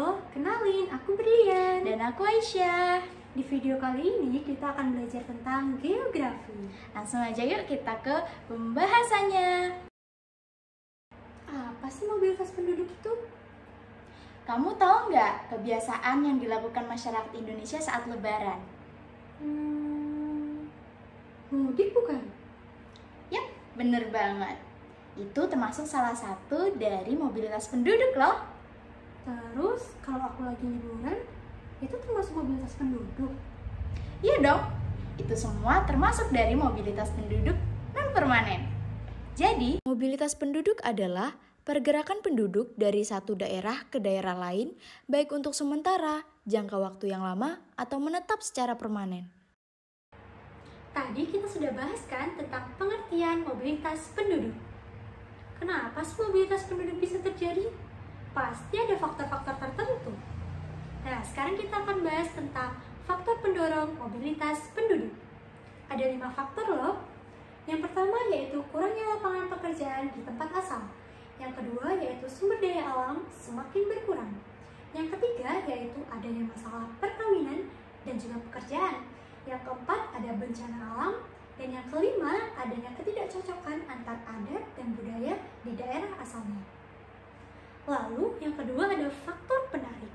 Halo, kenalin, aku Brilian. Dan aku Aisyah. Di video kali ini kita akan belajar tentang geografi. Langsung aja yuk kita ke pembahasannya. Apa sih mobilitas penduduk itu? Kamu tahu nggak kebiasaan yang dilakukan masyarakat Indonesia saat Lebaran? Mudik bukan? Yap, bener banget. Itu termasuk salah satu dari mobilitas penduduk loh. Terus, kalau aku lagi liburan, itu termasuk mobilitas penduduk? Iya dong, itu semua termasuk dari mobilitas penduduk non-permanen. Jadi, mobilitas penduduk adalah pergerakan penduduk dari satu daerah ke daerah lain, baik untuk sementara, jangka waktu yang lama, atau menetap secara permanen. Tadi kita sudah bahas kan tentang pengertian mobilitas penduduk. Kenapa sih mobilitas penduduk bisa terjadi? Pasti ada faktor-faktor tertentu. Nah, sekarang kita akan bahas tentang faktor pendorong mobilitas penduduk. Ada 5 faktor loh. Yang pertama yaitu kurangnya lapangan pekerjaan di tempat asal. Yang kedua yaitu sumber daya alam semakin berkurang. Yang ketiga yaitu adanya masalah perkawinan dan juga pekerjaan. Yang keempat ada bencana alam. Dan yang kelima adanya ketidakcocokan antar adat dan budaya di daerah asalnya. Lalu yang kedua ada faktor penarik.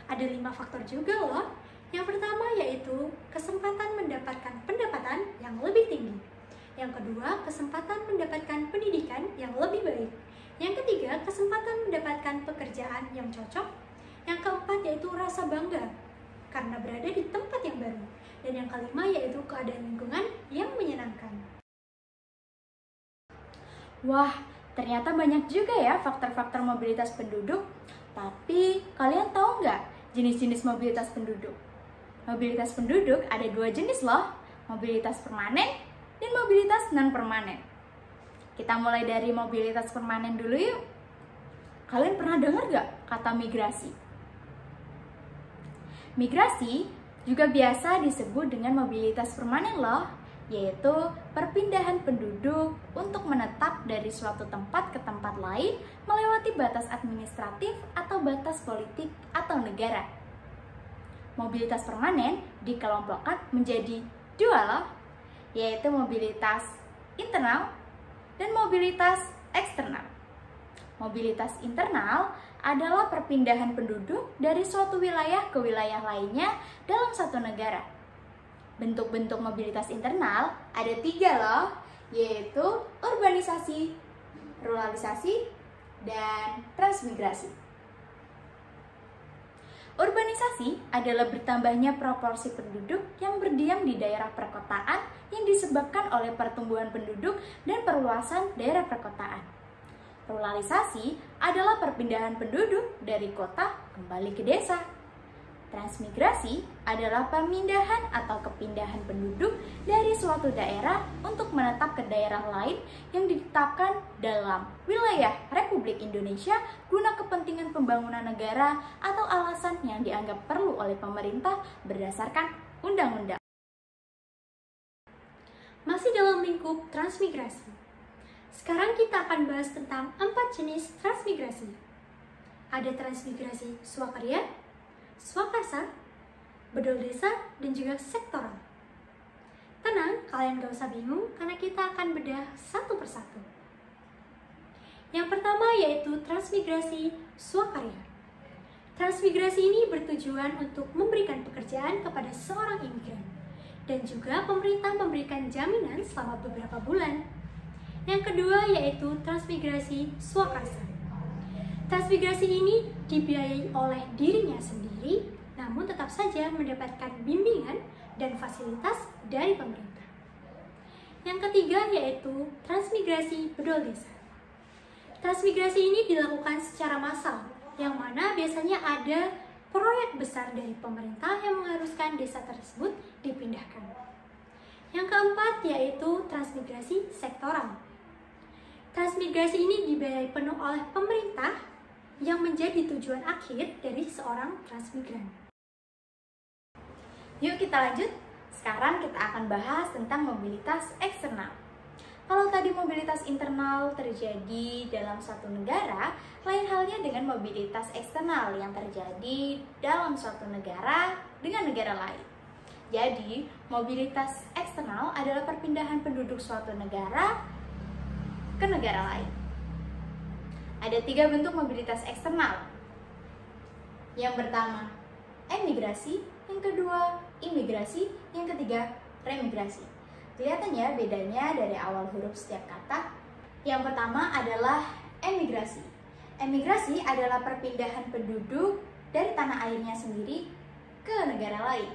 Ada 5 faktor juga loh. Yang pertama yaitu kesempatan mendapatkan pendapatan yang lebih tinggi. Yang kedua, kesempatan mendapatkan pendidikan yang lebih baik. Yang ketiga, kesempatan mendapatkan pekerjaan yang cocok. Yang keempat yaitu rasa bangga karena berada di tempat yang baru. Dan yang kelima yaitu keadaan lingkungan yang menyenangkan. Wah, ternyata banyak juga ya faktor-faktor mobilitas penduduk. Tapi kalian tahu nggak jenis-jenis mobilitas penduduk? Mobilitas penduduk ada 2 jenis loh, mobilitas permanen dan mobilitas non-permanen. Kita mulai dari mobilitas permanen dulu yuk. Kalian pernah dengar nggak kata migrasi? Migrasi juga biasa disebut dengan mobilitas permanen loh, yaitu perpindahan penduduk untuk menetap dari suatu tempat ke tempat lain melewati batas administratif atau batas politik atau negara. Mobilitas permanen dikelompokkan menjadi 2 loh, yaitu mobilitas internal dan mobilitas eksternal. Mobilitas internal adalah perpindahan penduduk dari suatu wilayah ke wilayah lainnya dalam satu negara. Bentuk-bentuk mobilitas internal ada 3 loh, yaitu urbanisasi, ruralisasi, dan transmigrasi. Urbanisasi adalah bertambahnya proporsi penduduk yang berdiam di daerah perkotaan yang disebabkan oleh pertumbuhan penduduk dan perluasan daerah perkotaan. Ruralisasi adalah perpindahan penduduk dari kota kembali ke desa. Transmigrasi adalah pemindahan atau kepindahan penduduk dari suatu daerah untuk menetap ke daerah lain yang ditetapkan dalam wilayah Republik Indonesia guna kepentingan pembangunan negara atau alasan yang dianggap perlu oleh pemerintah berdasarkan undang-undang. Masih dalam lingkup transmigrasi. Sekarang kita akan bahas tentang 4 jenis transmigrasi. Ada transmigrasi swakarya, swakarsa, bedol desa, dan juga sektoral. Tenang, kalian gak usah bingung karena kita akan bedah satu persatu. Yang pertama yaitu transmigrasi swakarya. Transmigrasi ini bertujuan untuk memberikan pekerjaan kepada seorang imigran dan juga pemerintah memberikan jaminan selama beberapa bulan. Yang kedua yaitu transmigrasi swakarsa. Transmigrasi ini dibiayai oleh dirinya sendiri, namun tetap saja mendapatkan bimbingan dan fasilitas dari pemerintah. Yang ketiga yaitu transmigrasi bedol desa. Transmigrasi ini dilakukan secara massal, yang mana biasanya ada proyek besar dari pemerintah yang mengharuskan desa tersebut dipindahkan. Yang keempat yaitu transmigrasi sektoral. Transmigrasi ini dibiayai penuh oleh pemerintah yang menjadi tujuan akhir dari seorang transmigran. Yuk kita lanjut. Sekarang kita akan bahas tentang mobilitas eksternal. Kalau tadi mobilitas internal terjadi dalam suatu negara, lain halnya dengan mobilitas eksternal yang terjadi dalam suatu negara dengan negara lain. Jadi, mobilitas eksternal adalah perpindahan penduduk suatu negara ke negara lain. Ada 3 bentuk mobilitas eksternal. Yang pertama, emigrasi, yang kedua, imigrasi, yang ketiga, remigrasi. Kelihatannya bedanya dari awal huruf setiap kata. Yang pertama adalah emigrasi. Emigrasi adalah perpindahan penduduk dari tanah airnya sendiri ke negara lain.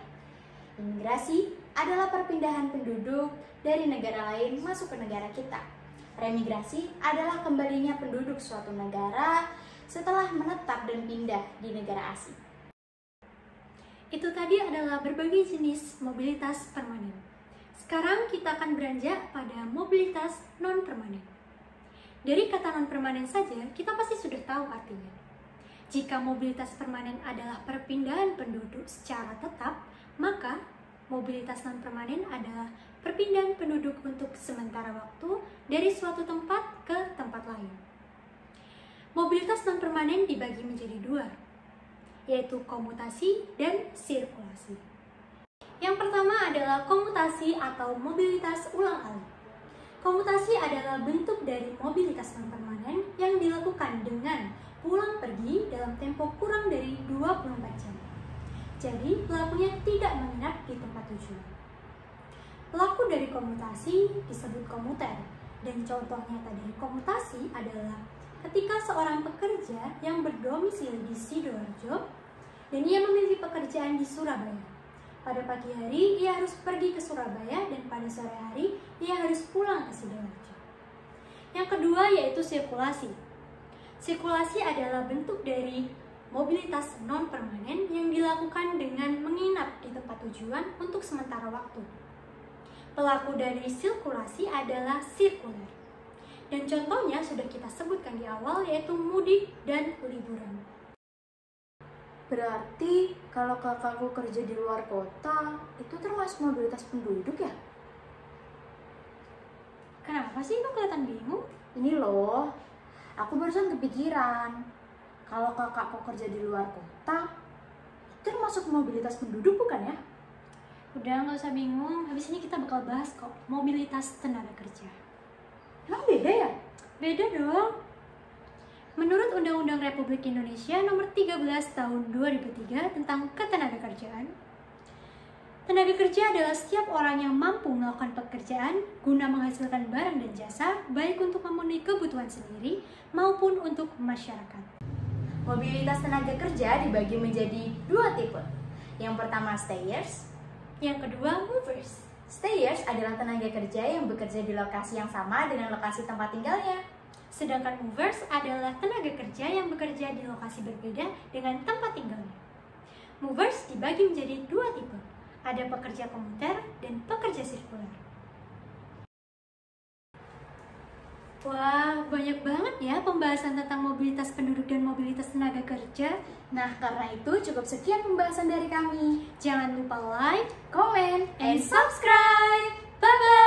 Imigrasi adalah perpindahan penduduk dari negara lain masuk ke negara kita. Remigrasi adalah kembalinya penduduk suatu negara setelah menetap dan pindah di negara asing. Itu tadi adalah berbagai jenis mobilitas permanen. Sekarang kita akan beranjak pada mobilitas non-permanen. Dari kata non-permanen saja, kita pasti sudah tahu artinya. Jika mobilitas permanen adalah perpindahan penduduk secara tetap, maka mobilitas non-permanen adalah perpindahan penduduk untuk sementara waktu dari suatu tempat ke tempat lain. Mobilitas non-permanen dibagi menjadi 2, yaitu komutasi dan sirkulasi. Yang pertama adalah komutasi atau mobilitas ulang-alik. Komutasi adalah bentuk dari mobilitas non-permanen yang dilakukan dengan pulang pergi dalam tempo kurang dari 24 jam. Jadi, pelakunya tidak menginap di tempat tujuan. Pelaku dari komutasi disebut komuter, dan contoh nyata dari komutasi adalah ketika seorang pekerja yang berdomisili di Sidoarjo dan ia memiliki pekerjaan di Surabaya. Pada pagi hari, ia harus pergi ke Surabaya dan pada sore hari, ia harus pulang ke Sidoarjo. Yang kedua yaitu sirkulasi. Sirkulasi adalah bentuk dari mobilitas non-permanen yang dilakukan dengan menginap di tempat tujuan untuk sementara waktu. Pelaku dari sirkulasi adalah sirkuler. Dan contohnya sudah kita sebutkan di awal yaitu mudik dan liburan. Berarti kalau kakakku kerja di luar kota, itu termasuk mobilitas penduduk ya? Kenapa sih kok kelihatan bingung? Ini loh, aku barusan kepikiran. Kalau kakakku kerja di luar kota, itu termasuk mobilitas penduduk bukan ya? Udah, nggak usah bingung, habis ini kita bakal bahas kok mobilitas tenaga kerja. Emang beda ya? Beda dong. Menurut Undang-Undang Republik Indonesia Nomor 13 Tahun 2003 tentang Ketenagakerjaan, tenaga kerja adalah setiap orang yang mampu melakukan pekerjaan guna menghasilkan barang dan jasa, baik untuk memenuhi kebutuhan sendiri maupun untuk masyarakat. Mobilitas tenaga kerja dibagi menjadi 2 tipe. Yang pertama stayers, yang kedua movers. Stayers adalah tenaga kerja yang bekerja di lokasi yang sama dengan lokasi tempat tinggalnya. Sedangkan movers adalah tenaga kerja yang bekerja di lokasi berbeda dengan tempat tinggalnya. Movers dibagi menjadi 2 tipe. Ada pekerja komuter dan pekerja sirkuler. Wah, banyak banget ya pembahasan tentang mobilitas penduduk dan mobilitas tenaga kerja. Nah, karena itu cukup sekian pembahasan dari kami. Jangan lupa like, Comment, and subscribe. Bye-bye!